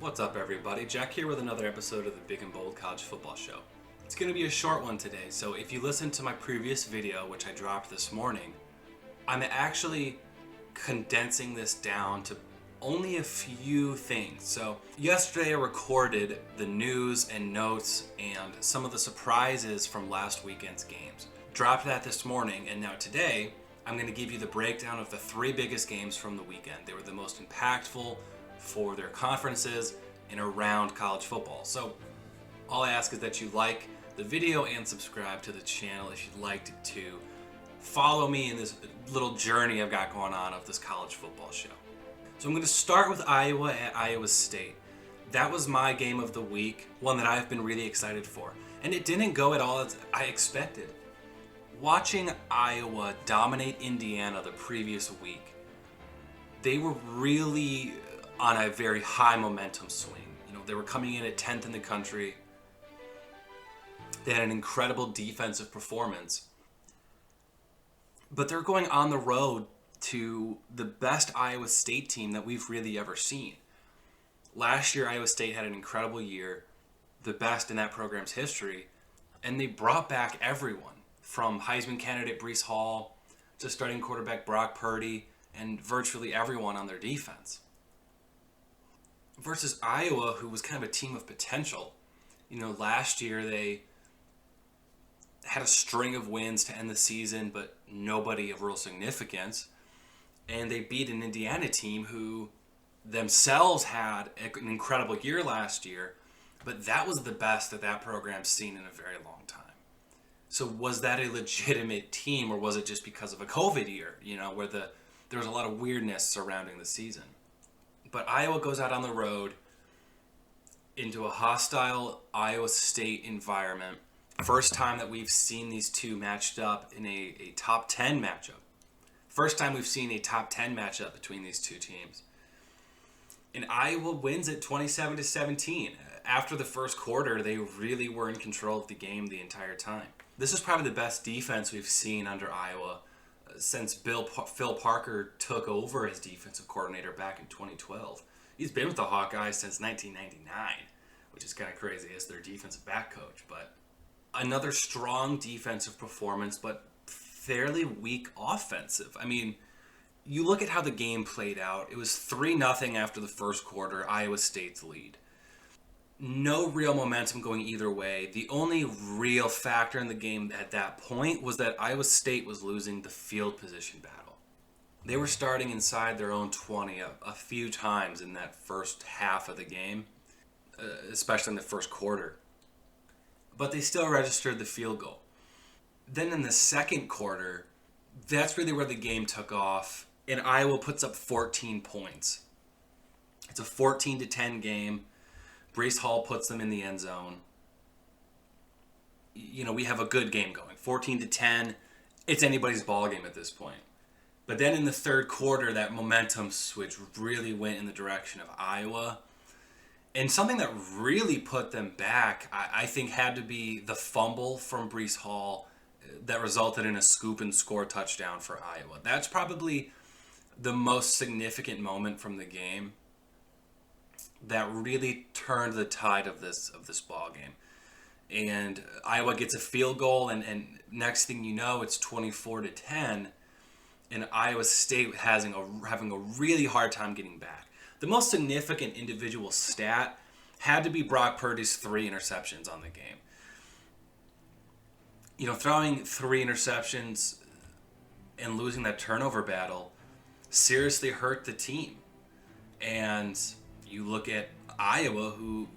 What's up, everybody? Jack here with another episode of the Big and Bold College Football Show. It's going to be a short one today, so if you listened to my previous video, which I dropped this morning, I'm actually condensing this down to only a few things. So yesterday I recorded the news and notes and some of the surprises from last weekend's games. Dropped that this morning, and now today I'm going to give you the breakdown of the three biggest games from the weekend. They were the most impactful for their conferences and around college football. So all I ask is that you like the video and subscribe to the channel if you'd like to follow me in this little journey I've got going on of this college football show. So I'm going to start with Iowa at Iowa State. That was my game of the week, one that I've been really excited for. And it didn't go at all as I expected. Watching Iowa dominate Indiana the previous week, they were really on a very high momentum swing. They were coming in at 10th in the country. They had an incredible defensive performance. But they're going on the road to the best Iowa State team that we've really ever seen. Last year, Iowa State had an incredible year, the best in that program's history, and they brought back everyone, from Heisman candidate Breece Hall to starting quarterback Brock Purdy and virtually everyone on their defense. Versus Iowa, who was kind of a team of potential. Last year they had a string of wins to end the season, but nobody of real significance. And they beat an Indiana team who themselves had an incredible year last year, but that was the best that program's seen in a very long time. So was that a legitimate team, or was it just because of a COVID year, where there was a lot of weirdness surrounding the season? But Iowa goes out on the road into a hostile Iowa State environment. First time that we've seen these two matched up in a top 10 matchup. First time we've seen a top 10 matchup between these two teams. And Iowa wins it 27-17. After the first quarter, they really were in control of the game the entire time. This is probably the best defense we've seen under Iowa since Phil Parker took over as defensive coordinator back in 2012. He's been with the Hawkeyes since 1999, which is kind of crazy as their defensive back coach. But another strong defensive performance, but fairly weak offensive. You look at how the game played out. It was 3-0 after the first quarter, Iowa State's lead. No real momentum going either way. The only real factor in the game at that point was that Iowa State was losing the field position battle. They were starting inside their own 20 a few times in that first half of the game, especially in the first quarter. But they still registered the field goal. Then in the second quarter, that's really where the game took off, and Iowa puts up 14 points. It's a 14-10 game. Breece Hall puts them in the end zone. We have a good game going. 14-10. It's anybody's ball game at this point. But then in the third quarter, that momentum switch really went in the direction of Iowa. And something that really put them back, I think, had to be the fumble from Breece Hall that resulted in a scoop and score touchdown for Iowa. That's probably the most significant moment from the game that really turned the tide of this ball game. And Iowa gets a field goal, and next thing you know, it's 24-10, and Iowa State having a really hard time getting back. The most significant individual stat had to be Brock Purdy's 3 interceptions on the game. Throwing 3 interceptions and losing that turnover battle seriously hurt the team. And you look at Iowa, who,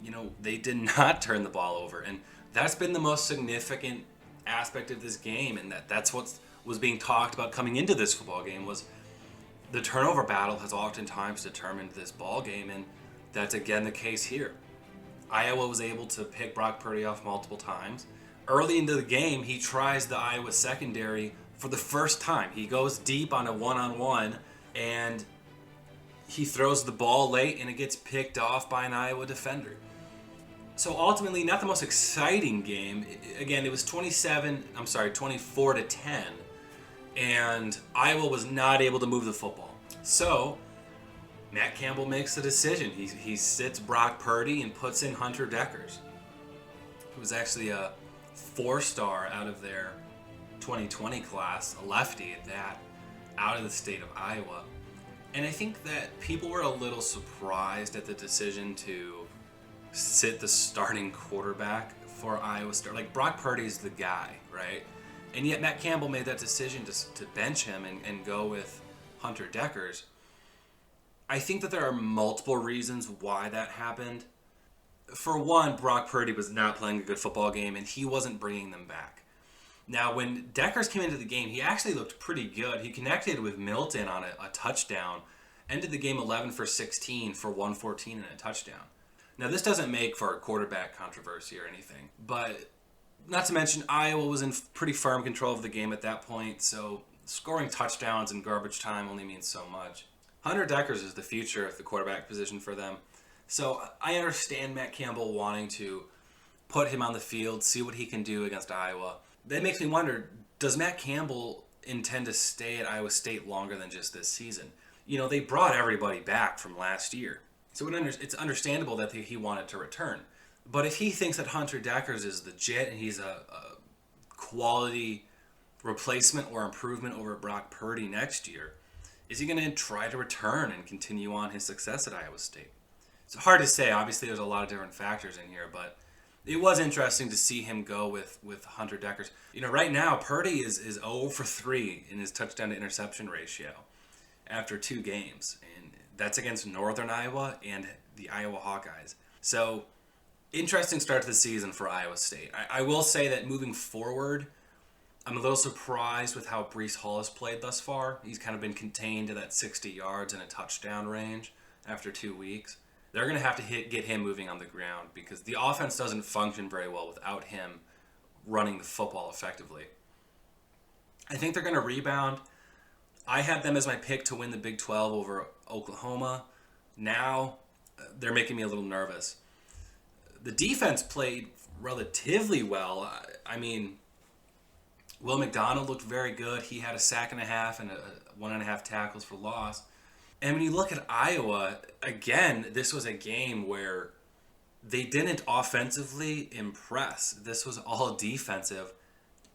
they did not turn the ball over. And that's been the most significant aspect of this game. And that's what was being talked about coming into this football game, was the turnover battle has oftentimes determined this ball game. And that's again the case here. Iowa was able to pick Brock Purdy off multiple times. Early into the game, he tries the Iowa secondary for the first time. He goes deep on a one-on-one, and he throws the ball late, and it gets picked off by an Iowa defender. So ultimately, not the most exciting game. Again, it was 24-10, and Iowa was not able to move the football. So Matt Campbell makes the decision. He sits Brock Purdy and puts in Hunter Deckers, who was actually a 4-star out of their 2020 class, a lefty at that, out of the state of Iowa. And I think that people were a little surprised at the decision to sit the starting quarterback for Iowa State. Like, Brock Purdy's the guy, right? And yet Matt Campbell made that decision to bench him and go with Hunter Deckers. I think that there are multiple reasons why that happened. For one, Brock Purdy was not playing a good football game, and he wasn't bringing them back. Now, when Deckers came into the game, he actually looked pretty good. He connected with Milton on a touchdown, ended the game 11 for 16 for 114 and a touchdown. Now, this doesn't make for a quarterback controversy or anything, but not to mention Iowa was in pretty firm control of the game at that point, so scoring touchdowns in garbage time only means so much. Hunter Deckers is the future of the quarterback position for them, so I understand Matt Campbell wanting to put him on the field, see what he can do against Iowa. That makes me wonder, does Matt Campbell intend to stay at Iowa State longer than just this season? You know, they brought everybody back from last year, so it's understandable that he wanted to return. But if he thinks that Hunter Deckers is legit and he's a quality replacement or improvement over Brock Purdy next year, is he going to try to return and continue on his success at Iowa State? It's hard to say. Obviously, there's a lot of different factors in here, but it was interesting to see him go with Hunter Deckers. You know, right now, Purdy is 0 for 3 in his touchdown to interception ratio after 2 games. And that's against Northern Iowa and the Iowa Hawkeyes. So, interesting start to the season for Iowa State. I will say that moving forward, I'm a little surprised with how Breece Hall has played thus far. He's kind of been contained to that 60 yards and a touchdown range after 2 weeks. They're going to have to get him moving on the ground because the offense doesn't function very well without him running the football effectively. I think they're going to rebound. I had them as my pick to win the Big 12 over Oklahoma. Now they're making me a little nervous. The defense played relatively well. I mean, Will McDonald looked very good. He had a sack and a half and 1.5 tackles for loss. And when you look at Iowa, again, this was a game where they didn't offensively impress. This was all defensive.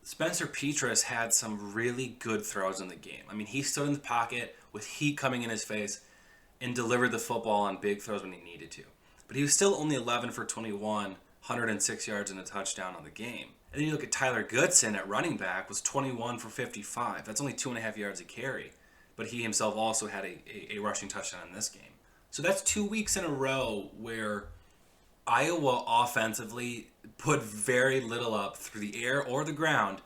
Spencer Petras had some really good throws in the game. I mean, he stood in the pocket with heat coming in his face and delivered the football on big throws when he needed to. But he was still only 11 for 21, 106 yards and a touchdown on the game. And then you look at Tyler Goodson at running back, was 21 for 55. That's only 2.5 yards a carry. But he himself also had a rushing touchdown in this game. So that's 2 weeks in a row where Iowa offensively put very little up through the air or the ground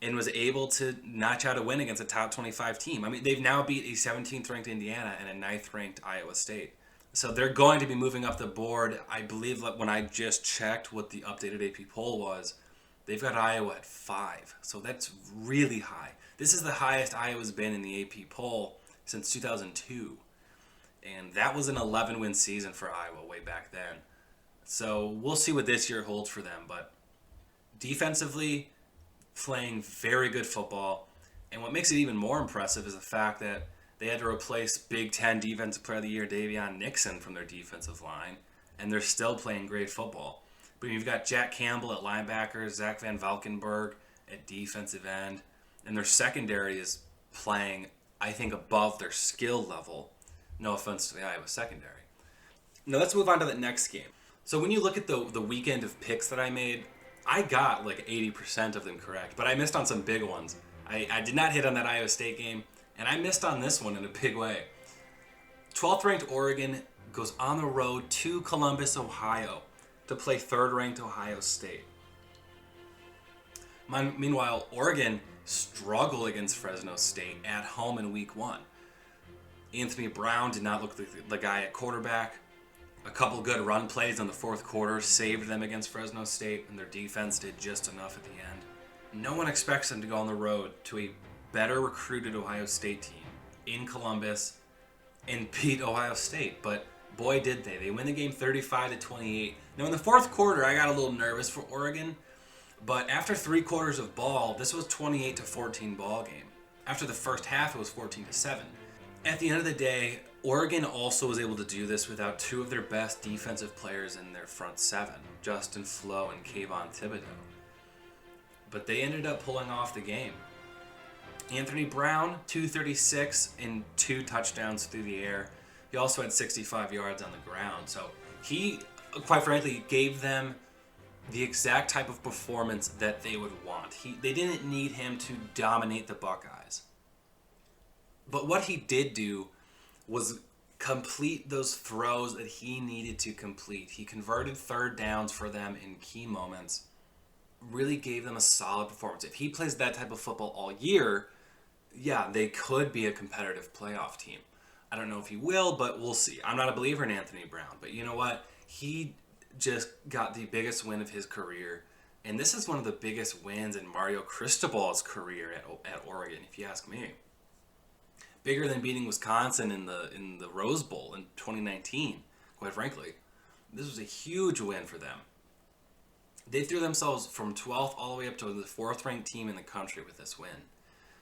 and was able to notch out a win against a top 25 team. I mean, they've now beat a 17th ranked Indiana and a 9th ranked Iowa State. So they're going to be moving up the board. I believe that when I just checked what the updated AP poll was, they've got Iowa at 5. So that's really high. This is the highest Iowa's been in the AP poll since 2002. And that was an 11-win season for Iowa way back then. So we'll see what this year holds for them. But defensively, playing very good football. And what makes it even more impressive is the fact that they had to replace Big Ten Defensive Player of the Year Davion Nixon from their defensive line. And they're still playing great football. But you've got Jack Campbell at linebacker, Zach Van Valkenburg at defensive end. And their secondary is playing, I think, above their skill level. No offense to the Iowa secondary. Now let's move on to the next game. So when you look at the weekend of picks that I made, I got like 80% of them correct. But I missed on some big ones. I did not hit on that Iowa State game. And I missed on this one in a big way. 12th ranked Oregon goes on the road to Columbus, Ohio to play 3rd ranked Ohio State. Meanwhile, Oregon struggled against Fresno State at home in week 1. Anthony Brown did not look like the guy at quarterback. A couple good run plays in the 4th quarter saved them against Fresno State, and their defense did just enough at the end. No one expects them to go on the road to a better recruited Ohio State team in Columbus and beat Ohio State, but boy did they. They win the game 35-28. Now in the 4th quarter, I got a little nervous for Oregon. But after 3 quarters of ball, this was 28-14 ball game. After the first half, it was 14-7. At the end of the day, Oregon also was able to do this without two of their best defensive players in their front seven, Justin Flo and Kayvon Thibodeau. But they ended up pulling off the game. Anthony Brown, 236 and 2 touchdowns through the air. He also had 65 yards on the ground. So he, quite frankly, gave them the exact type of performance that they would want. They didn't need him to dominate the Buckeyes. But what he did do was complete those throws that he needed to complete. He converted third downs for them in key moments. Really gave them a solid performance. If he plays that type of football all year, yeah, they could be a competitive playoff team. I don't know if he will, but we'll see. I'm not a believer in Anthony Brown, but you know what? He just got the biggest win of his career, and this is one of the biggest wins in Mario Cristobal's career at Oregon, if you ask me. Bigger than beating Wisconsin in the Rose Bowl in 2019, quite frankly. This was a huge win for them. They threw themselves from 12th all the way up to the 4th-ranked team in the country with this win.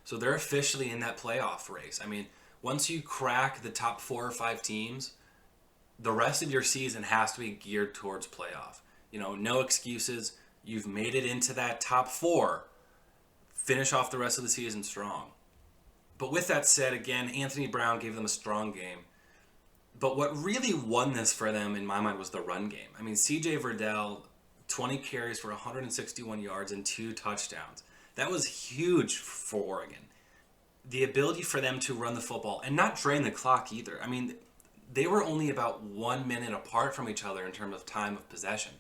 So they're officially in that playoff race. I mean, once you crack the top 4 or 5 teams, the rest of your season has to be geared towards playoff. You know, no excuses. You've made it into that top 4. Finish off the rest of the season strong. But with that said, again, Anthony Brown gave them a strong game. But what really won this for them, in my mind, was the run game. I mean, C.J. Verdell, 20 carries for 161 yards and 2 touchdowns. That was huge for Oregon. The ability for them to run the football and not drain the clock either. I mean, they were only about 1 minute apart from each other in terms of time of possession.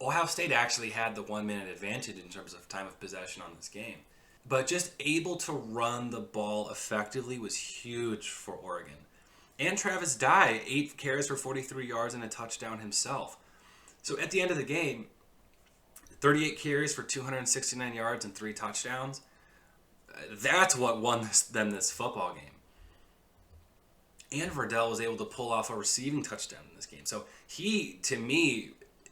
Ohio State actually had the 1 minute advantage in terms of time of possession on this game. But just able to run the ball effectively was huge for Oregon. And Travis Dye, 8 carries for 43 yards and a touchdown himself. So at the end of the game, 38 carries for 269 yards and 3 touchdowns. That's what won them this football game. And Verdell was able to pull off a receiving touchdown in this game. So he, to me,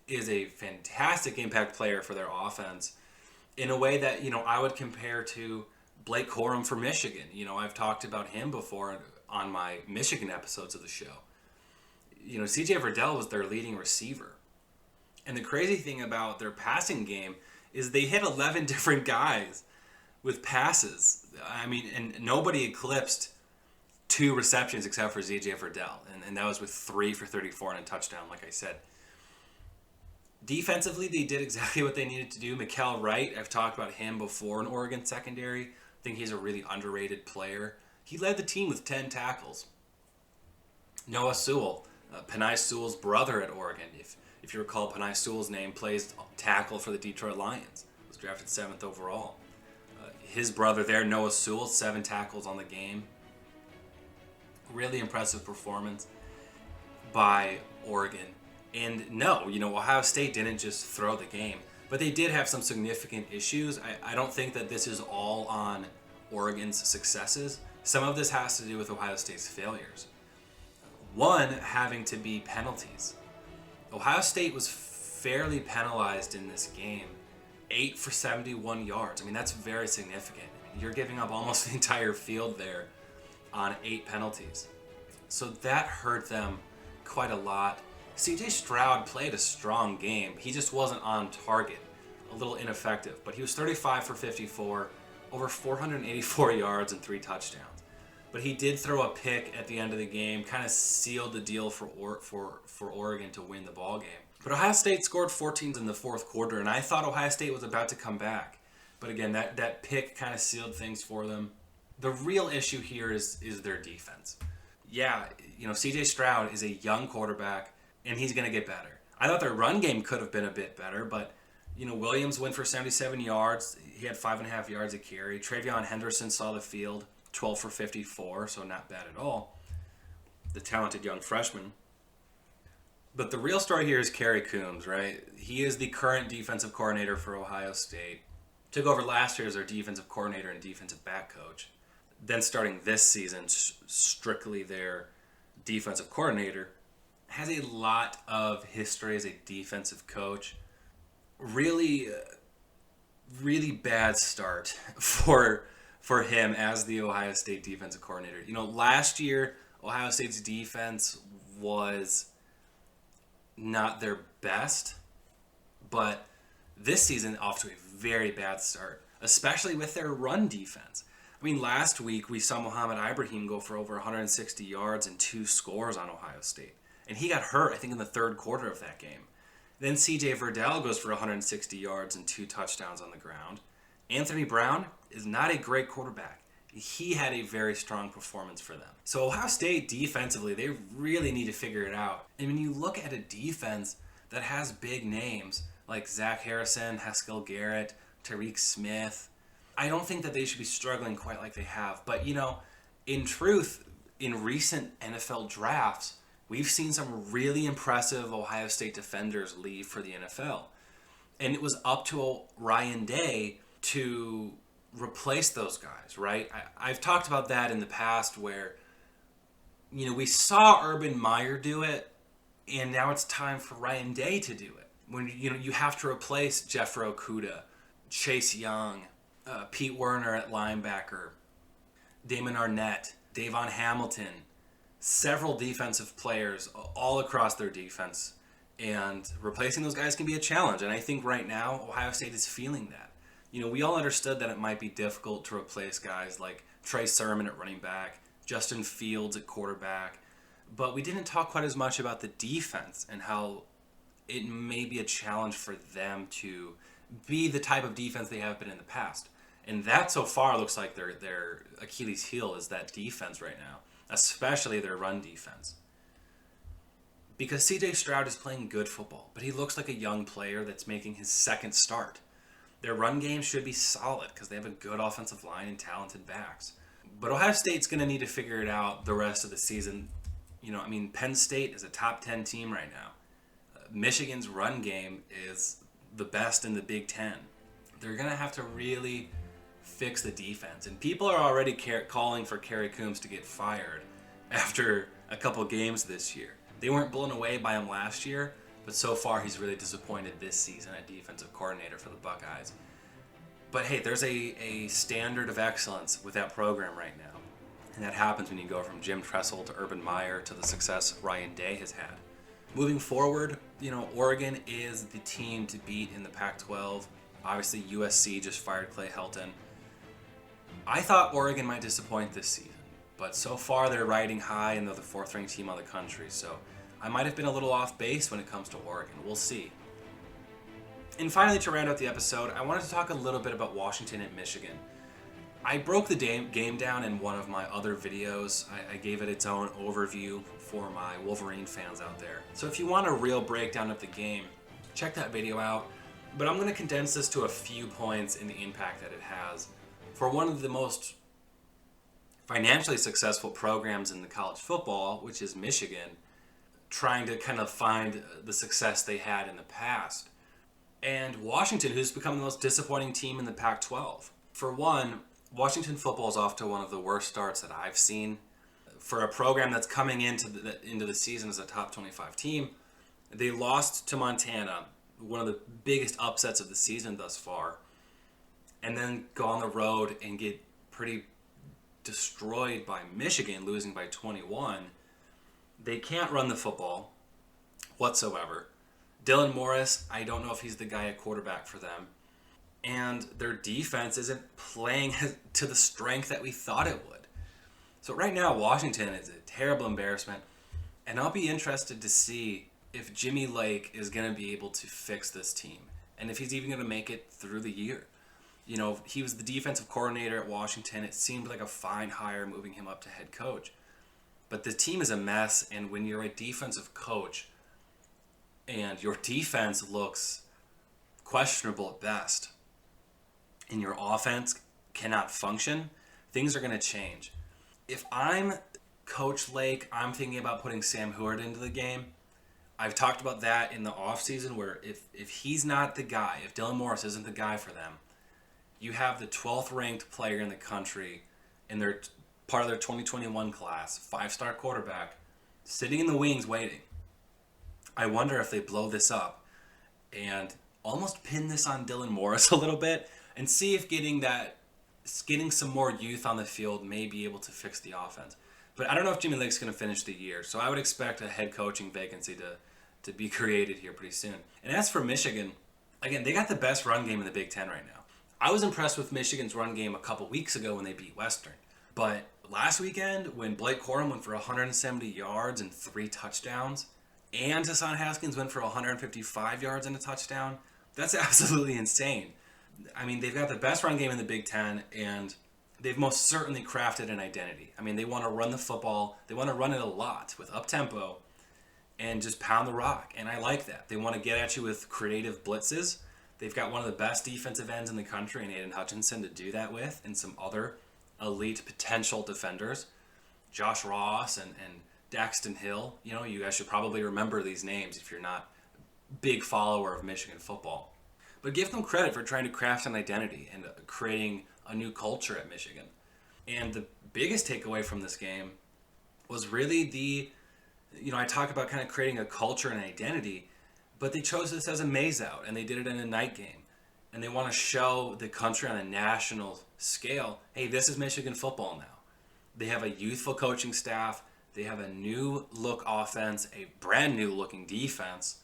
is a fantastic impact player for their offense in a way that, you know, I would compare to Blake Corum for Michigan. You know, I've talked about him before on my Michigan episodes of the show. You know, C.J. Verdell was their leading receiver. And the crazy thing about their passing game is they hit 11 different guys with passes. I mean, and nobody eclipsed 2 receptions except for C.J. Verdell. And that was with 3 for 34 and a touchdown, like I said. Defensively, they did exactly what they needed to do. Mikael Wright, I've talked about him before in Oregon secondary. I think he's a really underrated player. He led the team with 10 tackles. Noah Sewell, Penei Sewell's brother at Oregon. If you recall, Penei Sewell's name, plays tackle for the Detroit Lions. Was drafted 7th overall. His brother there, Noah Sewell, 7 tackles on the game. Really impressive performance by Oregon. And no, you know, Ohio State didn't just throw the game, but they did have some significant issues. I don't think that this is all on Oregon's successes. Some of this has to do with Ohio State's failures. One having to be penalties. Ohio State was fairly penalized in this game. 8 for 71 yards. I mean, that's very significant. You're giving up almost the entire field there on 8 penalties. So that hurt them quite a lot. C.J. Stroud played a strong game. He just wasn't on target. A little ineffective. But he was 35 for 54, over 484 yards and 3 touchdowns. But he did throw a pick at the end of the game, kind of sealed the deal for Oregon to win the ball game. But Ohio State scored 14 in the 4th quarter, and I thought Ohio State was about to come back. But again, that pick kind of sealed things for them. The real issue here is their defense. Yeah, you know, C.J. Stroud is a young quarterback, and he's going to get better. I thought their run game could have been a bit better, but, you know, Williams went for 77 yards. He had 5.5 yards a carry. Travion Henderson saw the field, 12 for 54, so not bad at all. The talented young freshman. But the real story here is Kerry Coombs, right? He is the current defensive coordinator for Ohio State. Took over last year as their defensive coordinator and defensive back coach. Then starting this season, strictly their defensive coordinator. Has a lot of history as a defensive coach. Really bad start for for him as the Ohio State defensive coordinator. You know, last year, Ohio State's defense was not their best, but this season off to a very bad start, especially with their run defense. I mean, last week we saw Mohamed Ibrahim go for over 160 yards and 2 scores on Ohio State. And he got hurt, I think, in the third quarter of that game. Then C.J. Verdell goes for 160 yards and 2 touchdowns on the ground. Anthony Brown is not a great quarterback. He had a very strong performance for them. So Ohio State defensively, they really need to figure it out. And when you look at a defense that has big names like Zach Harrison, Haskell Garrett, Tariq Smith, I don't think that they should be struggling quite like they have. But, you know, in truth, in recent NFL drafts, we've seen some really impressive Ohio State defenders leave for the NFL. And it was up to Ryan Day to replace those guys, right? I've talked about that in the past where, you know, we saw Urban Meyer do it, and now it's time for Ryan Day to do it. When, you know, you have to replace Jeffrey Okudah, Chase Young, Pete Werner at linebacker, Damon Arnett, Davon Hamilton, several defensive players all across their defense. And replacing those guys can be a challenge. And I think right now, Ohio State is feeling that. You know, we all understood that it might be difficult to replace guys like Trey Sermon at running back, Justin Fields at quarterback, but we didn't talk quite as much about the defense and how it may be a challenge for them to be the type of defense they have been in the past. And that so far looks like their Achilles heel is that defense right now, especially their run defense. Because C.J. Stroud is playing good football, but he looks like a young player that's making his second start. Their run game should be solid because they have a good offensive line and talented backs. But Ohio State's going to need to figure it out the rest of the season. You know, I mean, Penn State is a top 10 team right now. Michigan's run game is the best in the Big Ten. They're going to have to really fix the defense. And people are already calling for Kerry Coombs to get fired after a couple games this year. They weren't blown away by him last year, but so far he's really disappointed this season at defensive coordinator for the Buckeyes. But hey, there's a standard of excellence with that program right now. And that happens when you go from Jim Tressel to Urban Meyer to the success Ryan Day has had. Moving forward, you know, Oregon is the team to beat in the Pac-12. Obviously, USC just fired Clay Helton. I thought Oregon might disappoint this season, but so far they're riding high and they're the 4th-ranked team on the country. So I might have been a little off base when it comes to Oregon. We'll see. And finally, to round out the episode, I wanted to talk a little bit about Washington and Michigan. I broke the game down in one of my other videos. I gave it its own overview for my Wolverine fans out there. So if you want a real breakdown of the game, check that video out. But I'm going to condense this to a few points in the impact that it has for one of the most financially successful programs in the college football, which is Michigan, trying to kind of find the success they had in the past. And Washington, who's become the most disappointing team in the Pac-12. For one, Washington football is off to one of the worst starts that I've seen. For a program that's coming into the season as a top 25 team, they lost to Montana, one of the biggest upsets of the season thus far, and then go on the road and get pretty destroyed by Michigan, losing by 21. They can't run the football whatsoever. Dylan Morris, I don't know if he's the guy at quarterback for them. And their defense isn't playing to the strength that we thought it would. So right now, Washington is a terrible embarrassment. And I'll be interested to see if Jimmy Lake is going to be able to fix this team. And if he's even going to make it through the year. You know, he was the defensive coordinator at Washington. It seemed like a fine hire moving him up to head coach. But the team is a mess. And when you're a defensive coach and your defense looks questionable at best, and your offense cannot function, things are going to change. If I'm Coach Lake, I'm thinking about putting Sam Howard into the game. I've talked about that in the offseason where if he's not the guy, if Dylan Morris isn't the guy for them, you have the 12th ranked player in the country in their part of their 2021 class, 5-star quarterback, sitting in the wings waiting. I wonder if they blow this up and almost pin this on Dylan Morris a little bit and see if getting that getting some more youth on the field may be able to fix the offense. But I don't know if Jimmy Lake's going to finish the year, so I would expect a head coaching vacancy to be created here pretty soon. And as for Michigan, again, they got the best run game in the Big Ten right now. I was impressed with Michigan's run game a couple weeks ago when they beat Western. But last weekend, when Blake Corum went for 170 yards and 3 touchdowns, and Hassan Haskins went for 155 yards and a touchdown, that's absolutely insane. I mean, they've got the best run game in the Big Ten, and they've most certainly crafted an identity. I mean, they want to run the football. They want to run it a lot with up-tempo and just pound the rock, and I like that. They want to get at you with creative blitzes. They've got one of the best defensive ends in the country in Aiden Hutchinson to do that with, and some other elite potential defenders. Josh Ross and Daxton Hill. You know, you guys should probably remember these names if you're not a big follower of Michigan football. But give them credit for trying to craft an identity and creating a new culture at Michigan. And the biggest takeaway from this game was really I talk about kind of creating a culture and an identity, but they chose this as a maze-out, and they did it in a night game. And they want to show the country on a national scale, hey, this is Michigan football now. They have a youthful coaching staff. They have a new look offense, a brand new looking defense.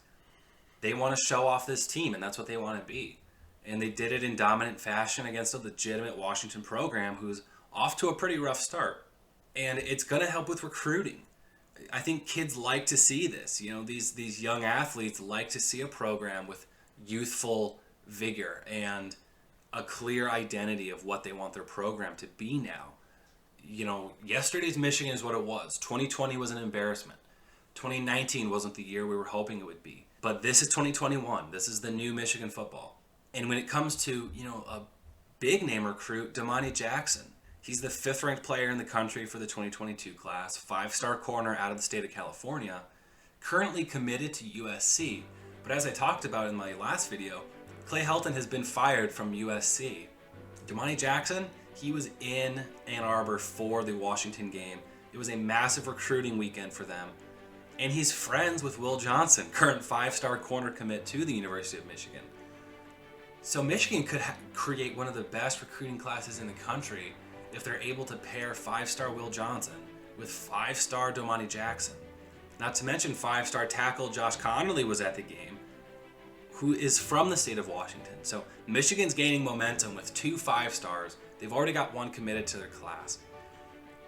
They want to show off this team, and that's what they want to be. And they did it in dominant fashion against a legitimate Washington program who's off to a pretty rough start. And it's going to help with recruiting. I think kids like to see this. You know, these young athletes like to see a program with youthful vigor and a clear identity of what they want their program to be now. You know, yesterday's Michigan is what it was. 2020 was an embarrassment. 2019 wasn't the year we were hoping it would be. But this is 2021. This is the new Michigan football. And when it comes to, a big name recruit, Damani Jackson, he's the 5th ranked player in the country for the 2022 class, 5-star corner out of the state of California, currently committed to USC. But as I talked about in my last video, Clay Helton has been fired from USC. Damani Jackson, he was in Ann Arbor for the Washington game. It was a massive recruiting weekend for them. And he's friends with Will Johnson, current 5-star corner commit to the University of Michigan. So Michigan could create one of the best recruiting classes in the country if they're able to pair 5-star Will Johnson with 5-star Damani Jackson. Not to mention 5-star tackle Josh Connerly was at the game, who is from the state of Washington. So Michigan's gaining momentum with 2 5-stars. They've already got 1 committed to their class.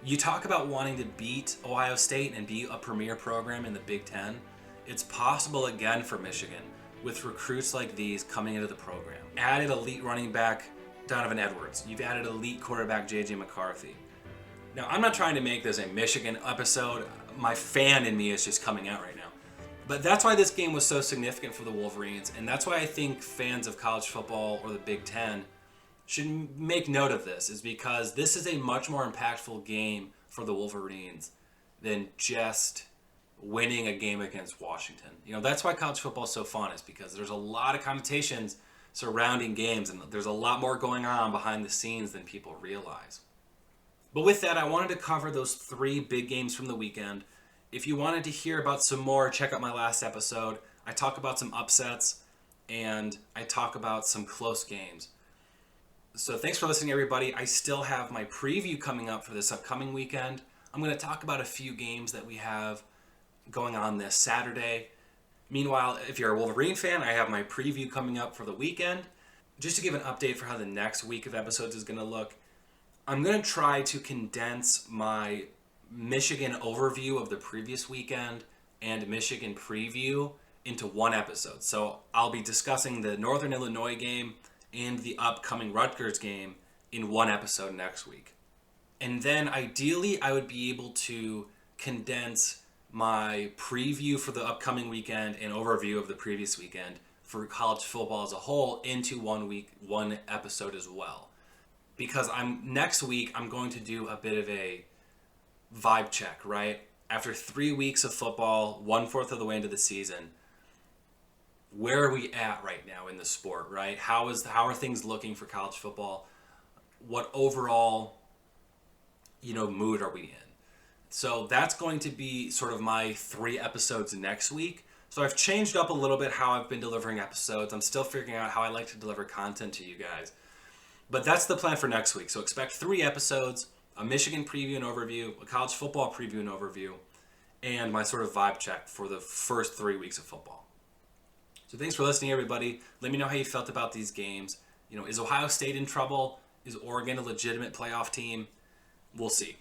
You talk about wanting to beat Ohio State and be a premier program in the Big Ten. It's possible again for Michigan with recruits like these coming into the program. Added elite running back Donovan Edwards. You've added elite quarterback J.J. McCarthy. Now, I'm not trying to make this a Michigan episode. My fan in me is just coming out right now. But that's why this game was so significant for the Wolverines, and that's why I think fans of college football or the Big Ten should make note of this, is because this is a much more impactful game for the Wolverines than just winning a game against Washington. That's why college football is so fun, is because there's a lot of connotations surrounding games, and there's a lot more going on behind the scenes than people realize. But with that, I wanted to cover those 3 big games from the weekend. If you wanted to hear about some more, check out my last episode. I talk about some upsets, and I talk about some close games. So thanks for listening, everybody. I still have my preview coming up for this upcoming weekend. I'm going to talk about a few games that we have going on this Saturday. Meanwhile, if you're a Wolverine fan, I have my preview coming up for the weekend. Just to give an update for how the next week of episodes is going to look, I'm going to try to condense my Michigan overview of the previous weekend and Michigan preview into one episode. So I'll be discussing the Northern Illinois game and the upcoming Rutgers game in one episode next week. And then ideally I would be able to condense my preview for the upcoming weekend and overview of the previous weekend for college football as a whole into one episode as well. Because next week I'm going to do a bit of a vibe check, right? After 3 weeks of football, 1/4 of the way into the season, where are we at right now in the sport, right? How are things looking for college football? What overall, mood are we in? So that's going to be sort of my 3 episodes next week. So I've changed up a little bit how I've been delivering episodes. I'm still figuring out how I like to deliver content to you guys. But that's the plan for next week. So expect 3 episodes, a Michigan preview and overview, a college football preview and overview, and my sort of vibe check for the first 3 weeks of football. So thanks for listening, everybody. Let me know how you felt about these games. Is Ohio State in trouble? Is Oregon a legitimate playoff team? We'll see.